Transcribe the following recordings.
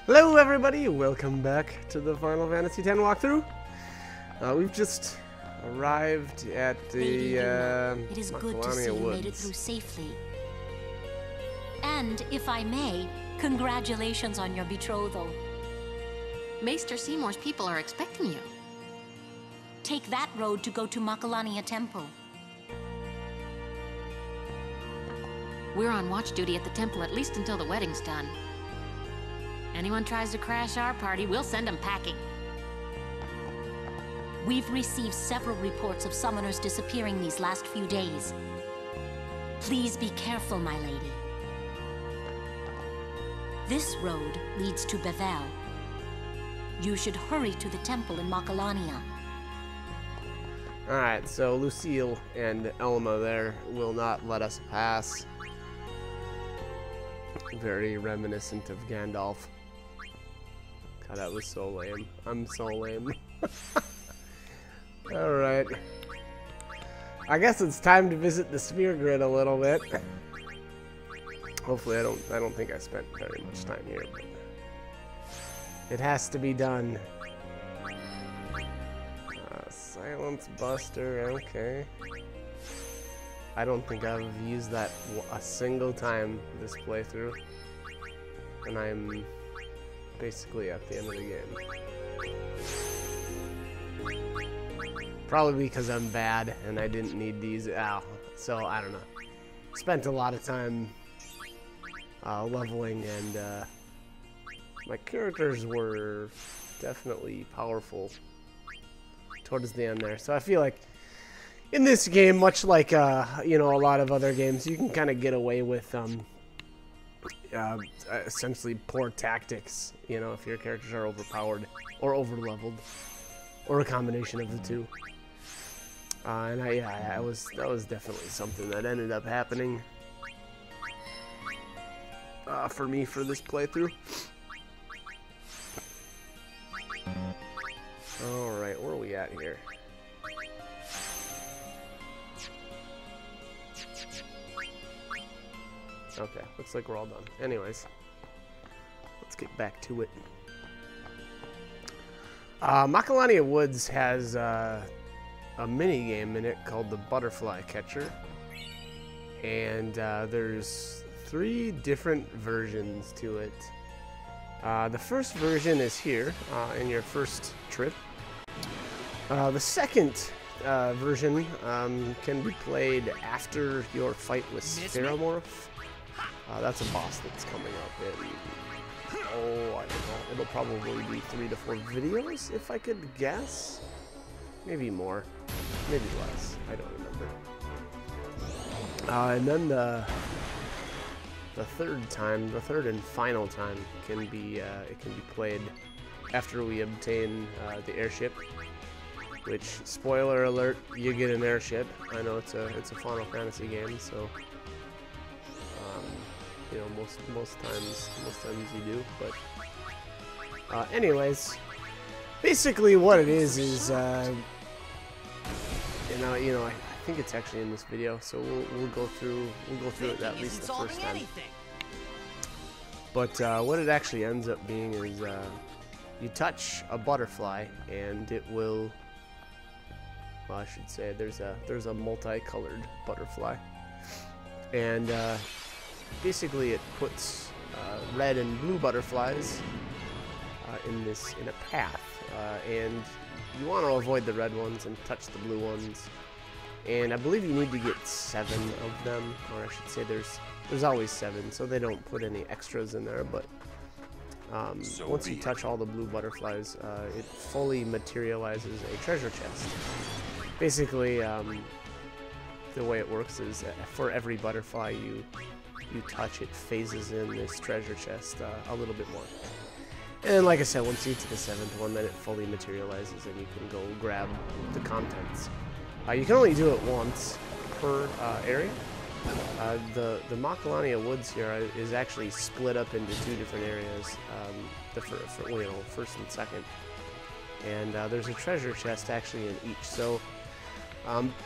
Hello everybody, welcome back to the Final Fantasy X walkthrough. We've just arrived at the it is good to see you made it through safely. And if I may, congratulations on your betrothal. Maester Seymour's people are expecting you. Take that road to go to Makalania Temple. We're on watch duty at the temple at least until the wedding's done. Anyone tries to crash our party, we'll send them packing. We've received several reports of summoners disappearing these last few days. Please be careful, my lady. This road leads to Bevel. You should hurry to the temple in Makalania. Alright, so Lucille and Elma there will not let us pass. Very reminiscent of Gandalf. God, that was so lame. I'm so lame. Alright. I guess it's time to visit the Sphere Grid a little bit. Hopefully I don't think I spent very much time here, but it has to be done. Silence Buster, okay. I don't think I've used that a single time this playthrough. And I'm basically at the end of the game. Probably because I'm bad and I didn't need to use it. So I don't know. Spent a lot of time leveling, and my characters were definitely powerful towards the end there. So I feel like in this game, much like you know, a lot of other games, you can kind of get away with essentially poor tactics, you know, if your characters are overpowered or over-leveled, or a combination of the two. And that was definitely something that ended up happening for me for this playthrough. Alright, where are we at here? Okay, looks like we're all done. Anyways, let's get back to it. Makalania Woods has a mini game in it called the Butterfly Catcher, and there's 3 different versions to it. The first version is here in your first trip. The second version can be played after your fight with Spheromorph. That's a boss that's coming up in, oh, I don't know, it'll probably be 3 to 4 videos, if I could guess. Maybe more, maybe less, I don't remember. And then the third and final time can be, it can be played after we obtain the airship, which, spoiler alert, you get an airship. I know it's a Final Fantasy game, so you know, most times you do, but anyways, basically what it is you know, I think it's actually in this video, so we'll go through it at least the first time. But what it actually ends up being is you touch a butterfly and it will, well, I should say there's a multicolored butterfly, and basically it puts red and blue butterflies in a path, and you want to avoid the red ones and touch the blue ones. And I believe you need to get 7 of them, or I should say there's always 7, so they don't put any extras in there. But once you touch all the blue butterflies, it fully materializes a treasure chest. Basically, the way it works is for every butterfly you touch, it phases in this treasure chest a little bit more. And like I said, once you get to the 7th one, then it fully materializes and you can go grab the contents. You can only do it once per area. The Makalania Woods here is actually split up into 2 different areas, you know, first and second. And there's a treasure chest actually in each. So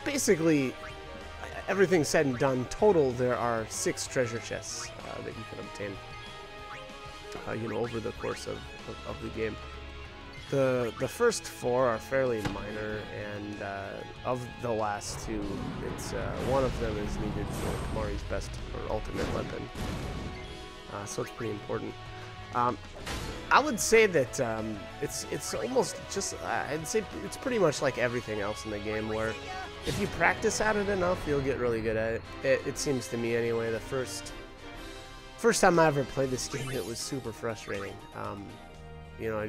basically, everything said and done, total there are 6 treasure chests that you can obtain. you know, over the course of the game. The first 4 are fairly minor, and of the last 2, it's one of them is needed for Kamari's best or ultimate weapon. So it's pretty important. I would say that it's almost just I'd say it's pretty much like everything else in the game, where if you practice at it enough, you'll get really good at it. It seems to me anyway. The first time I ever played this game, it was super frustrating. You know,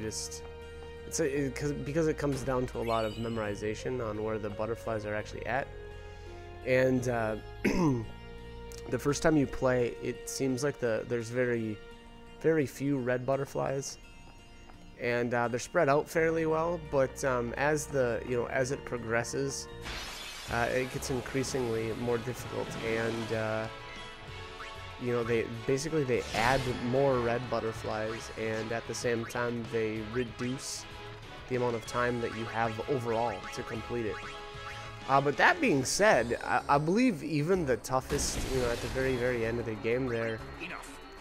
because it comes down to a lot of memorization on where the butterflies are actually at, and the first time you play, it seems like there's very few red butterflies, and they're spread out fairly well. But as it progresses, it gets increasingly more difficult, and you know, they add more red butterflies, and at the same time they reduce the amount of time that you have overall to complete it. But that being said, I believe even the toughest, you know, at the very end of the game there,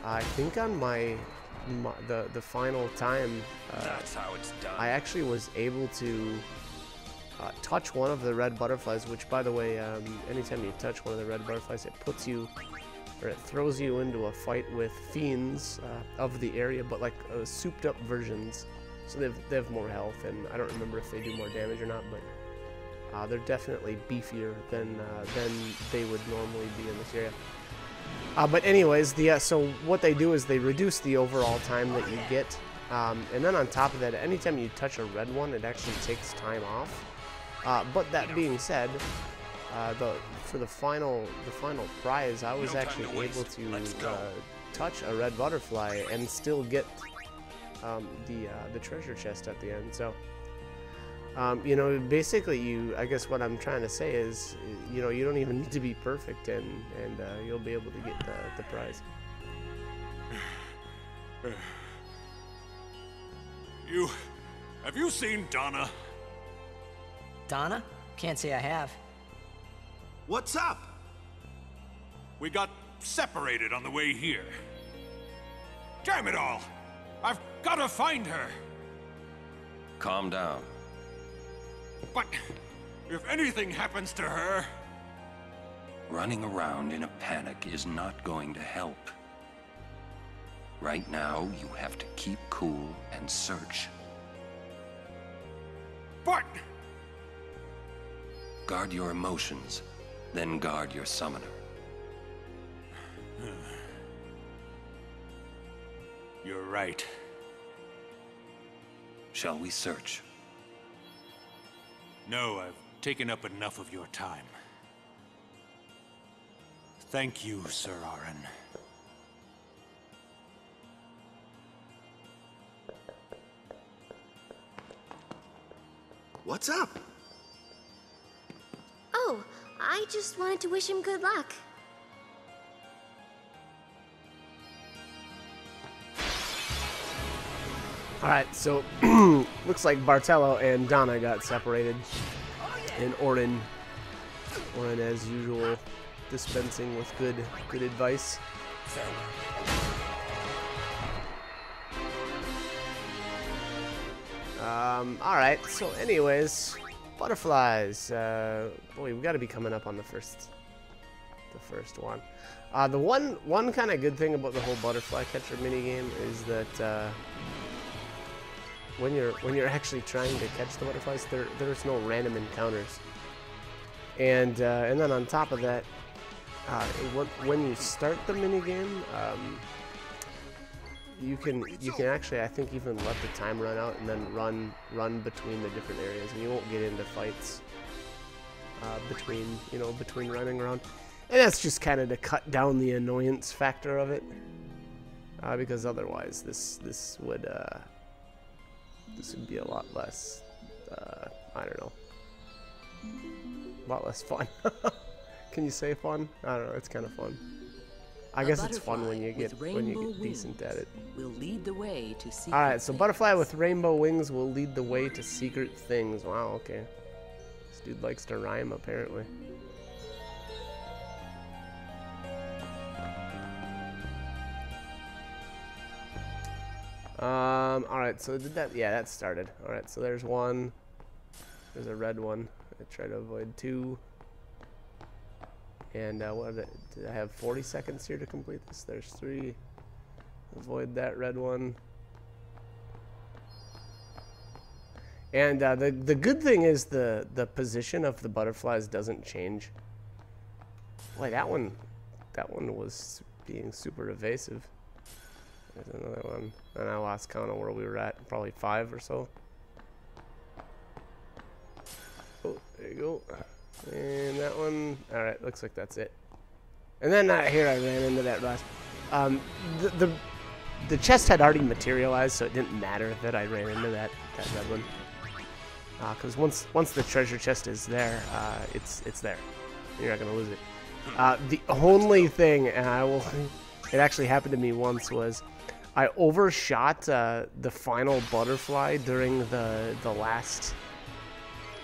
I think on the final time, That's how it's done. I actually was able to touch one of the red butterflies, which, by the way, anytime you touch one of the red butterflies, it puts you, or it throws you into a fight with fiends of the area, but like souped up versions. So they have more health, and I don't remember if they do more damage or not, but they're definitely beefier than they would normally be in this area. But anyways, so what they do is they reduce the overall time that you get, and then on top of that, anytime you touch a red one, it actually takes time off. But that being said, for the final prize, I was actually able to touch a red butterfly and still get the treasure chest at the end. So you know, basically, I guess what I'm trying to say is, you know, you don't even need to be perfect, and you'll be able to get the prize. Have you seen Donna? Donna? Can't say I have. What's up? We got separated on the way here. Damn it all! I've got to find her! Calm down. But if anything happens to her... Running around in a panic is not going to help. Right now, you have to keep cool and search. But... Guard your emotions, then guard your summoner. You're right. Shall we search? No, I've taken up enough of your time. Thank you, Sir Aaron. What's up? Oh, I just wanted to wish him good luck. Alright, so looks like Bartello and Donna got separated, and Orin, as usual, dispensing with good advice. Alright, so anyways, butterflies. Boy, we got to be coming up on the first one. The one kind of good thing about the whole butterfly catcher minigame is that when you're actually trying to catch the butterflies, there's no random encounters, and then on top of that, when you start the minigame, you can actually, I think, even let the time run out and then run between the different areas, and you won't get into fights between running around. And that's just kind of to cut down the annoyance factor of it, because otherwise this would be a lot less, I don't know, a lot less fun. Can you say fun? I don't know, it's kind of fun. I guess it's fun when you get decent at it. Will lead the way to secret Alright, so things. butterfly with rainbow wings will lead the way to secret things. Wow, okay. This dude likes to rhyme, apparently. Alright, so did that, yeah, that started. Alright, so there's one. There's a red one. I try to avoid 2. And what did I have 40 seconds here to complete this? There's 3. Avoid that red one. And the good thing is the position of the butterflies doesn't change. Boy, that one was being super evasive. There's another one, and I lost count of where we were at. Probably 5 or so. Oh, there you go. And that one. All right, looks like that's it. And then here I ran into that last. The chest had already materialized, so it didn't matter that I ran into that red one. Because once the treasure chest is there, it's there. You're not gonna lose it. The only thing, and it actually happened to me once, was I overshot the final butterfly during the last,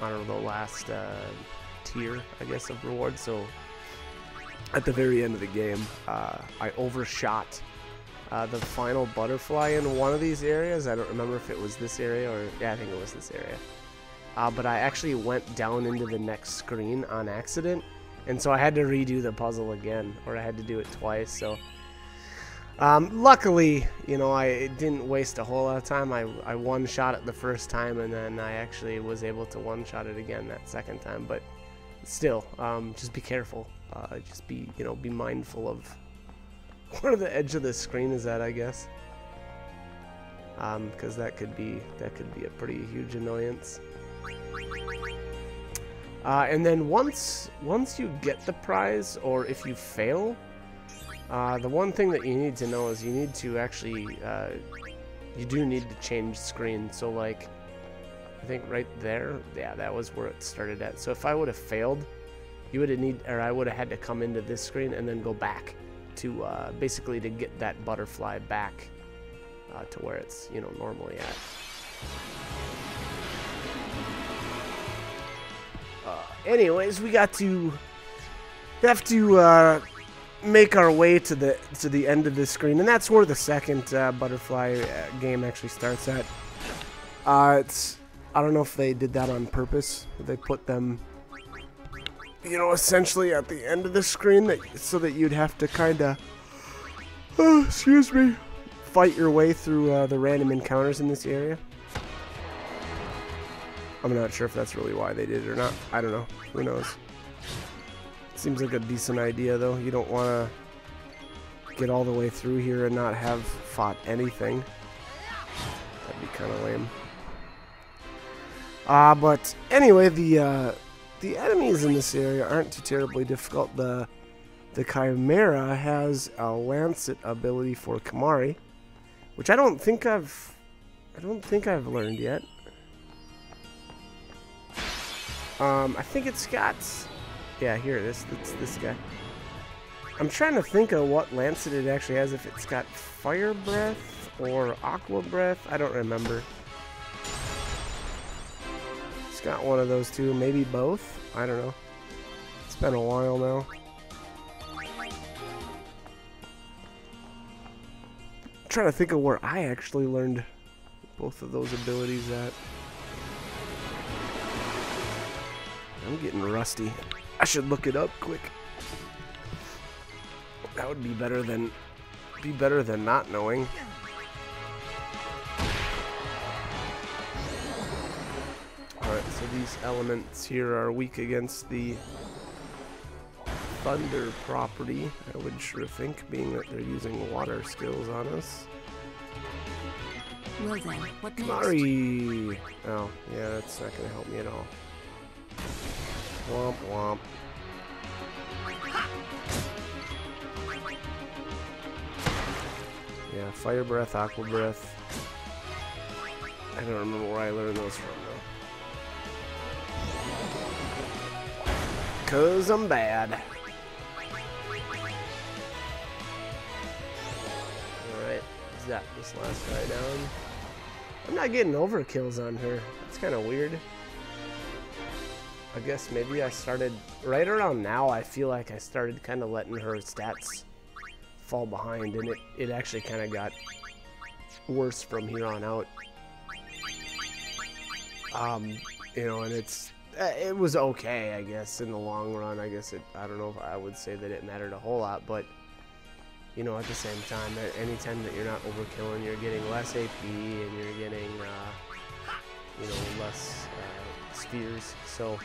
I don't know, the last tier, I guess, of rewards. So at the very end of the game, I overshot the final butterfly in one of these areas. I don't remember if it was this area or, yeah, I think it was this area. But I actually went down into the next screen on accident, and so I had to redo the puzzle again, or I had to do it twice. So luckily, you know, I didn't waste a whole lot of time. I one-shot it the first time, and then I actually was able to one-shot it again that second time. But still, just be careful. Just be mindful of where the edge of the screen is at, I guess, because that could be a pretty huge annoyance. And then once you get the prize, or if you fail, the one thing that you need to know is you need to actually, you do need to change screen. So like, I think right there, yeah, that was where it started at. So if I would have failed, I would have had to come into this screen and then go back to, basically to get that butterfly back to where it's, you know, normally at. Anyways, we have to make our way to the end of this screen, and that's where the second butterfly game actually starts at. I don't know if they did that on purpose. They put them, you know, essentially at the end of the screen, so that you'd have to kind of, excuse me, fight your way through the random encounters in this area. I'm not sure if that's really why they did it or not. I don't know. Who knows? Seems like a decent idea, though. You don't want to get all the way through here and not have fought anything. That'd be kind of lame. But anyway, the enemies in this area aren't too terribly difficult. The Chimera has a Lancet ability for Kamari, which I don't think I've learned yet. I think it's got, yeah, here it is. It's this guy. I'm trying to think of what Lancet it actually has. If it's got Fire Breath or Aqua Breath, I don't remember. It's got one of those two, maybe both. I don't know. It's been a while now. I'm trying to think of where I actually learned both of those abilities at. I'm getting rusty. I should look it up quick. That would be better than not knowing. Alright, so these elements here are weak against the thunder property, I would sure think, being that they're using water skills on us. Well then, what next? Kamari! Oh, yeah, that's not gonna help me at all. Womp womp. Yeah, Fire Breath, Aqua Breath. I don't remember where I learned those from though. 'Cause I'm bad. Alright, zap this last guy down. I'm not getting overkills on her. That's kind of weird. I guess maybe I started right around now. I feel like I started kind of letting her stats fall behind, and it actually kind of got worse from here on out. You know, and it was okay, I guess, in the long run. I guess I don't know if I would say that it mattered a whole lot, but you know, at the same time, anytime that you're not overkilling, you're getting less AP and you're getting, you know, less spheres. So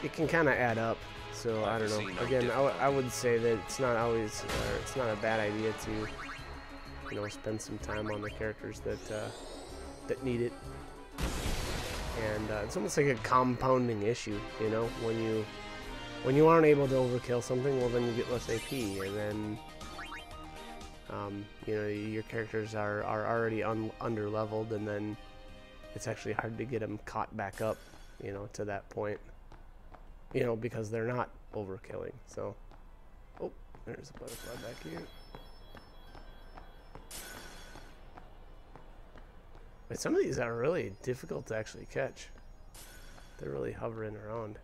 it can kind of add up. So I don't know. Again, I would say that it's not always, it's not a bad idea to, you know, spend some time on the characters that need it. And it's almost like a compounding issue, you know, when you aren't able to overkill something, well, then you get less AP, and then you know, your characters are already under leveled, and then it's actually hard to get them caught back up, you know, to that point, you know, because they're not overkilling. So, oh, there's a butterfly back here. But some of these are really difficult to actually catch. They're really hovering around.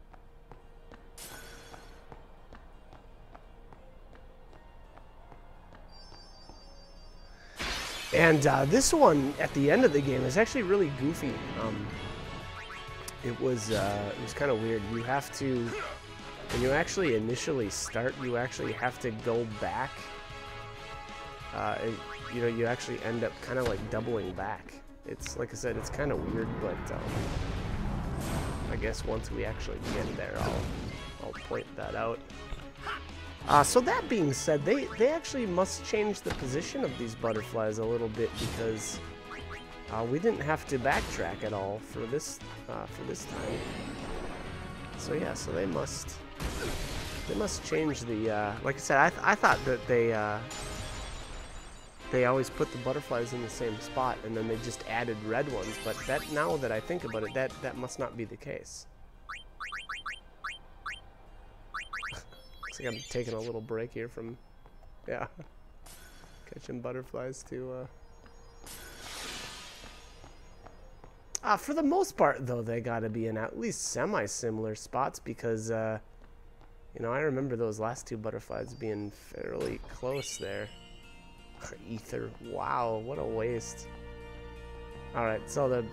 And this one at the end of the game is actually really goofy. It was kind of weird. You have to, when you actually initially start, you actually have to go back. And, you know, you actually end up kind of like doubling back. It's, like I said, it's kind of weird, but I guess once we actually get there, I'll point that out. So that being said, they actually must change the position of these butterflies a little bit, because we didn't have to backtrack at all for this time. So yeah, so they must change the. Like I said, I thought that they always put the butterflies in the same spot, and then they just added red ones. But that, now that I think about it, that must not be the case. Looks like I'm taking a little break here from, yeah, catching butterflies to. For the most part, though, they gotta be in at least semi-similar spots, because, you know, I remember those last two butterflies being fairly close there. Ether, wow, what a waste. Alright, so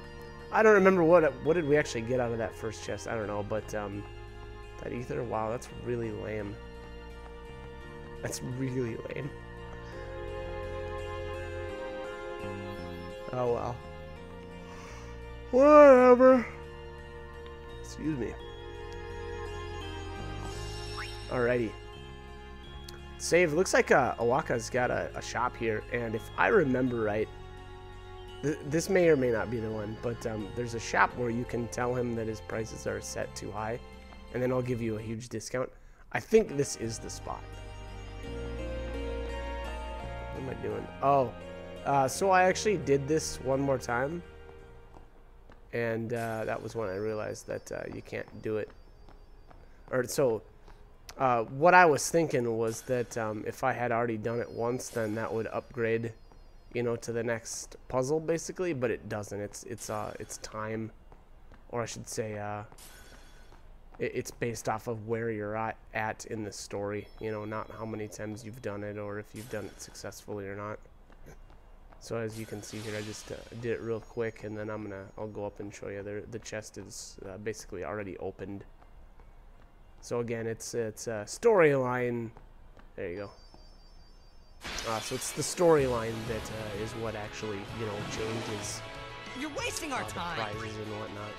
I don't remember what did we actually get out of that first chest, I don't know, but that ether, wow, that's really lame. That's really lame. Oh well. Whatever. Excuse me. Alrighty. Save. Looks like Owaka's got a shop here, and if I remember right, this may or may not be the one, but there's a shop where you can tell him that his prices are set too high, and then I'll give you a huge discount. I think this is the spot. What am I doing? Oh, so I actually did this one more time, and that was when I realized that you can't do it. Or so. What I was thinking was that if I had already done it once, then that would upgrade, you know, to the next puzzle basically. But it doesn't. It's time, or I should say, it's based off of where you're at in the story. You know, not how many times you've done it or if you've done it successfully or not. So as you can see here, I just did it real quick, and then I'll go up and show you. The chest is basically already opened. So again, it's a storyline. There you go. So it's the storyline that is what actually, you know, changes. You're wasting our time. The prizes and whatnot,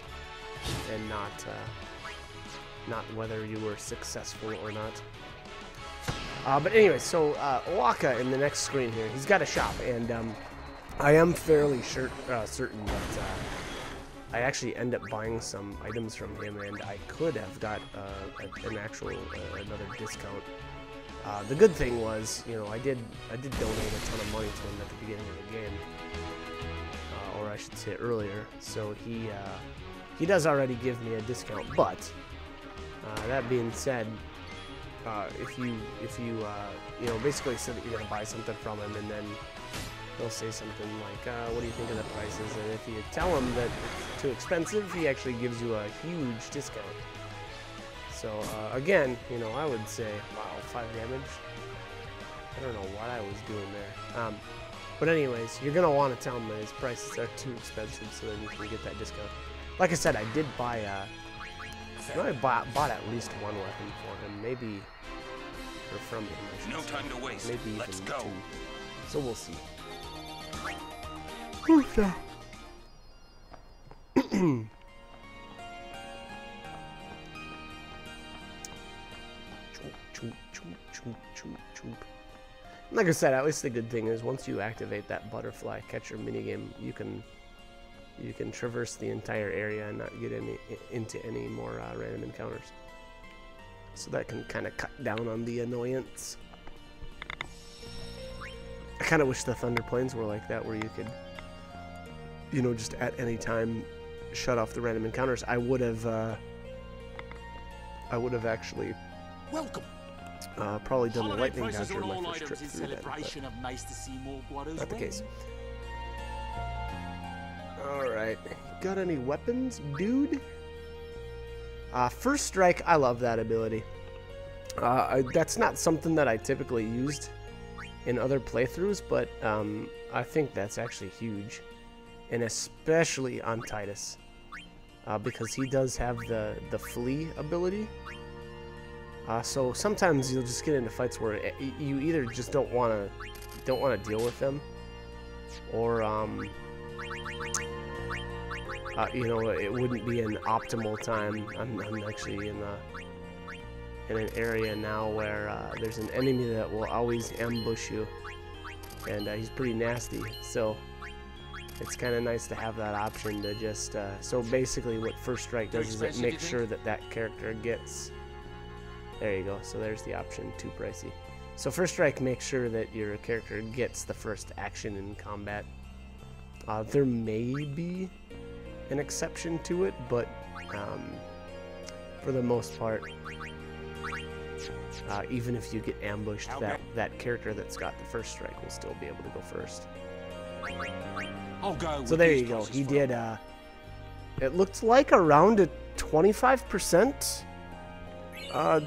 and not whether you were successful or not. But anyway, so Owaka in the next screen here, he's got a shop, and I am fairly certain that. I actually end up buying some items from him, and I could have got an actual another discount. The good thing was, you know, I did donate a ton of money to him at the beginning of the game, or I should say earlier. So he does already give me a discount. But that being said, if you you know, basically said that you're gonna buy something from him, and then he'll say something like, what do you think of the prices? And if you tell him that it's too expensive, he actually gives you a huge discount. So, again, you know, I would say, wow, 5 damage. I don't know what I was doing there. But anyways, you're gonna want to tell him that his prices are too expensive, so then you can get that discount. Like I said, I did buy I bought at least one weapon for him, maybe, or from him. No time to waste. Maybe Let's even go. 2. So we'll see. Like I said, at least the good thing is once you activate that butterfly catcher minigame, you can traverse the entire area and not get into any more random encounters. So that can kind of cut down on the annoyance. I kind of wish the Thunder Plains were like that, where you could, you know, just at any time shut off the random encounters. I would have actually probably done the lightning dodger on my first trip through that, but not the case. Alright, got any weapons, dude? First strike, I love that ability. That's not something that I typically used in other playthroughs, but I think that's actually huge. And especially on Titus. Because he does have the flee ability. So sometimes you'll just get into fights where you either just don't want to deal with them, or you know, it wouldn't be an optimal time. I'm actually in an area now where there's an enemy that will always ambush you, and he's pretty nasty. So it's kind of nice to have that option to just. So basically, what First Strike does is it makes sure that that character gets. There you go. So there's the option. Too pricey. So First Strike makes sure that your character gets the first action in combat. There may be an exception to it, but for the most part, even if you get ambushed, that character that's got the first strike will still be able to go first. So there you go. He did. It looked like around a 25%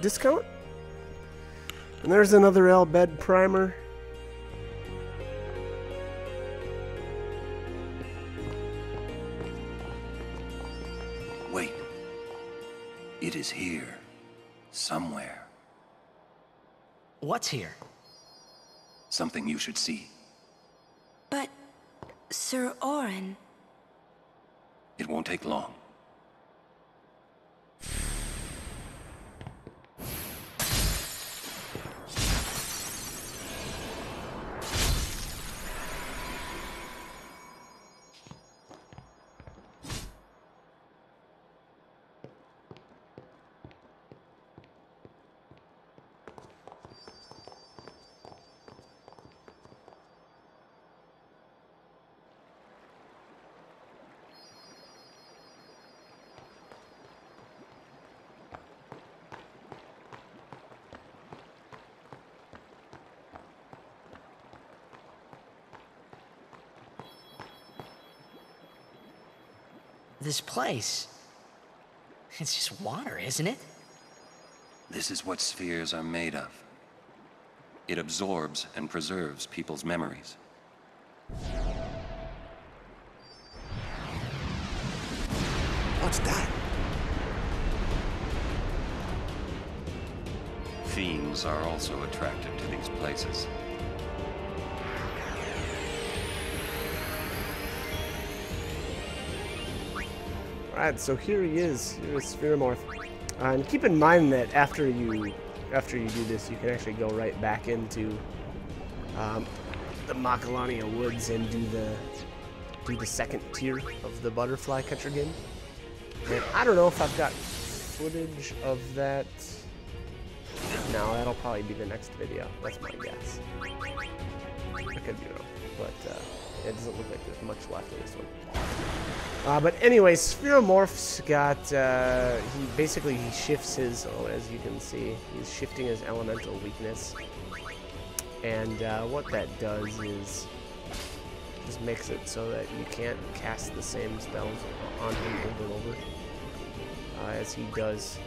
discount. And there's another Elbed primer. Wait. It is here. Somewhere. What's here? Something you should see. But, Sir Orin... It won't take long. This place... it's just water, isn't it? This is what spheres are made of. It absorbs and preserves people's memories. What's that? Fiends are also attracted to these places. Alright, so here he is. Here's Spheromorph. And keep in mind that after you do this, you can actually go right back into the Macalania Woods and do the second tier of the butterfly catcher game. And I don't know if I've got footage of that. No, that'll probably be the next video. That's my guess. I could be wrong, but it doesn't look like there's much left in this one. But anyways, Spheromorph's got, he shifts his, as you can see, he's shifting his elemental weakness. And what that does is just makes it so that you can't cast the same spells on him over and over as he does.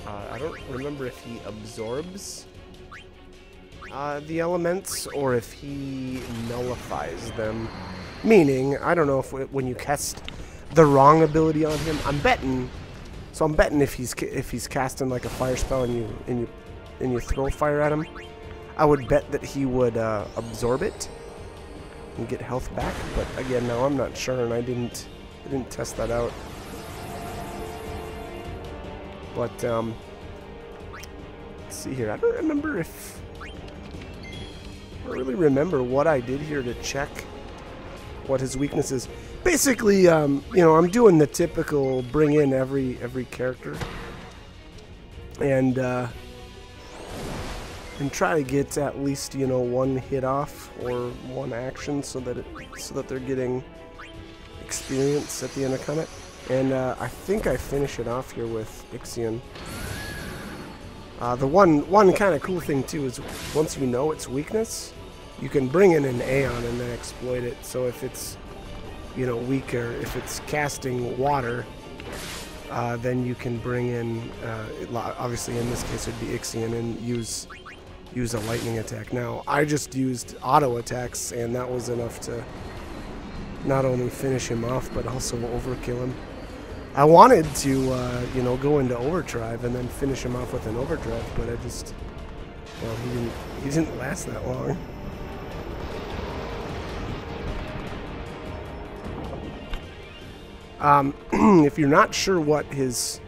I don't remember if he absorbs the elements, or if he nullifies them. Meaning, I don't know if when you cast the wrong ability on him, I'm betting if he's casting like a fire spell and you throw fire at him, I would bet that he would absorb it and get health back. But again, no, I'm not sure, and I didn't test that out. But let's see here. I don't really remember what I did here to check what his weakness is. Basically, you know, I'm doing the typical bring in every character and try to get at least, you know, one hit off or one action so that they're getting experience at the end of combat. And I think I finish it off here with Ixion. The one kind of cool thing too is once you know its weakness, you can bring in an Aeon and then exploit it. So if it's, you know, weaker, if it's casting water, then you can bring in, obviously in this case it would be Ixion, and use a lightning attack. Now, I just used auto attacks, and that was enough to not only finish him off, but also overkill him. I wanted to, you know, go into overdrive and then finish him off with an overdrive, but I just, well, he didn't last that long. If you're not sure what his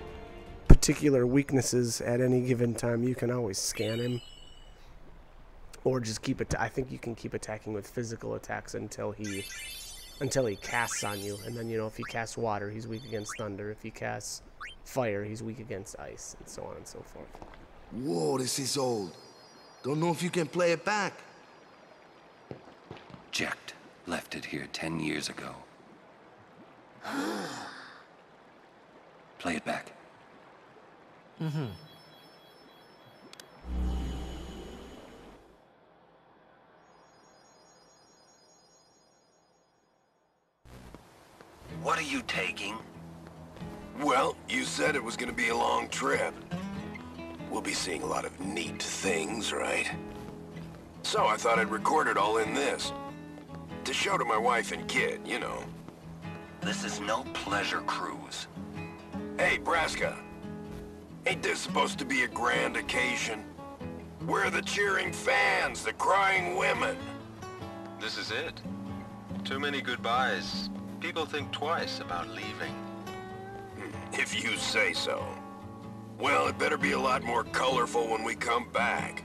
particular weaknesses at any given time, you can always scan him. Or just keep it. I think you can keep attacking with physical attacks until he casts on you, and then, you know, if he casts water, he's weak against thunder. If he casts fire, he's weak against ice, and so on and so forth. Whoa, this is old. Don't know if you can play it back. Jecht left it here 10 years ago. Play it back. Mm-hmm. What are you taking? Well, you said it was gonna be a long trip. We'll be seeing a lot of neat things, right? So I thought I'd record it all in this. To show to my wife and kid, you know. This is no pleasure cruise. Hey, Braska. Ain't this supposed to be a grand occasion? We're the cheering fans, the crying women. This is it. Too many goodbyes. People think twice about leaving. If you say so. Well, it better be a lot more colorful when we come back.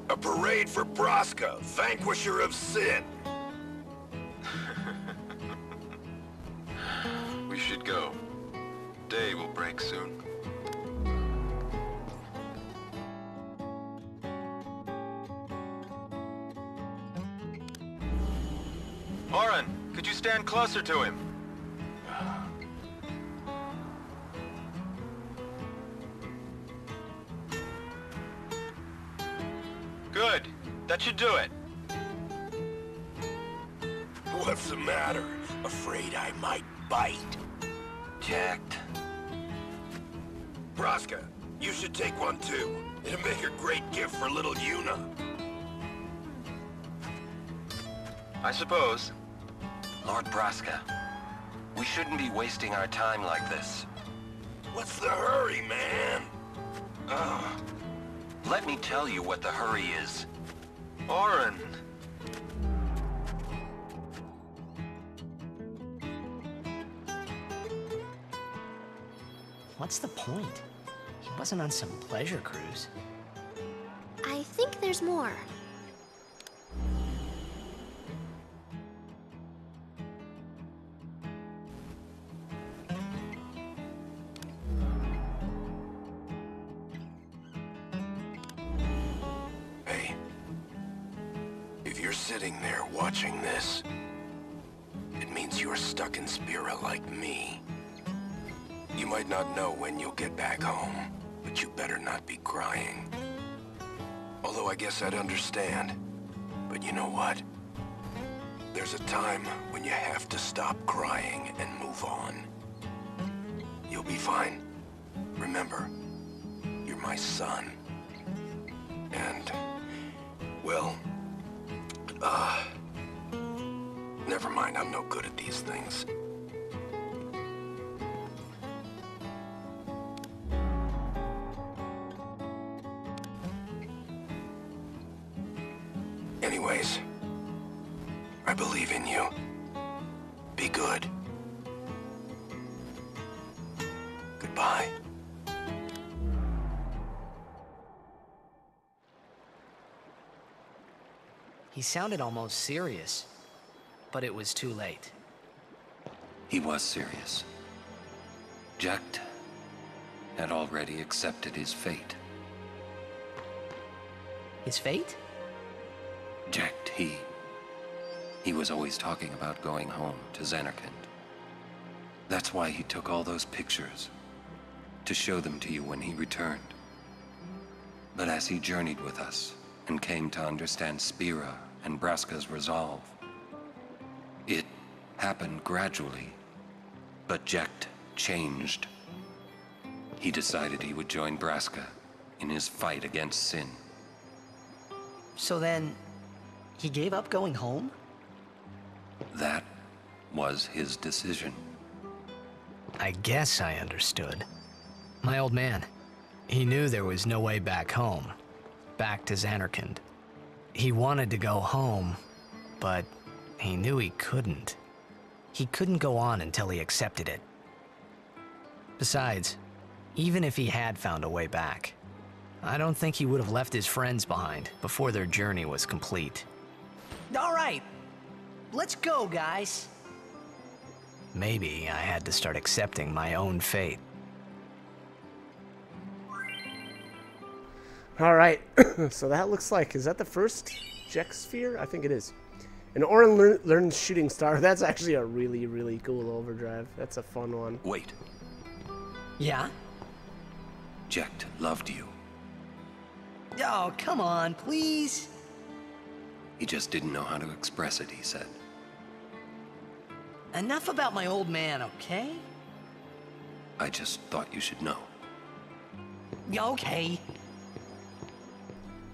A parade for Braska, vanquisher of sin. We should go. Day will break soon. Oren, could you stand closer to him? Good. That should do it. What's the matter? Afraid I might bite? Jecht. Braska, you should take one too. It'll make a great gift for little Yuna. I suppose. Lord Braska, we shouldn't be wasting our time like this. What's the hurry, man? Let me tell you what the hurry is. Oren. What's the point? He wasn't on some pleasure cruise. I think there's more. Hey, if you're sitting there watching this, it means you're stuck in Spira like me. You might not know when you'll get back home, but you better not be crying. Although I guess I'd understand. But you know what? There's a time when you have to stop crying and move on. You'll be fine. Remember, you're my son. And, Well, never mind, I'm no good at these things. Anyways, I believe in you. Be good. Goodbye. He sounded almost serious, but it was too late. He was serious. Jecht had already accepted his fate. His fate? Jecht, he was always talking about going home to Xanarkand. That's why he took all those pictures, to show them to you when he returned. But as he journeyed with us and came to understand Spira and Braska's resolve, it happened gradually, but Jecht changed. He decided he would join Braska in his fight against sin. So then, he gave up going home? That was his decision. I guess I understood. My old man, he knew there was no way back home, back to Xanarkand. He wanted to go home, but he knew he couldn't. He couldn't go on until he accepted it. Besides, even if he had found a way back, I don't think he would have left his friends behind before their journey was complete. All right, let's go, guys. Maybe I had to start accepting my own fate. All right, so that looks like, is that the first Jecht sphere? I think it is. An Orin learns shooting star. That's actually a really, really cool overdrive. That's a fun one. Wait. Yeah? Jecht loved you. Oh, come on, please. He just didn't know how to express it, he said. Enough about my old man, okay? I just thought you should know. Okay.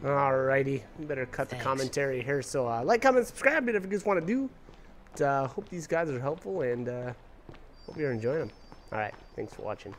Alrighty, better cut the commentary here. So like, comment, subscribe, if you guys want to do. But, hope these guys are helpful, and hope you're enjoying them. Alright, thanks for watching.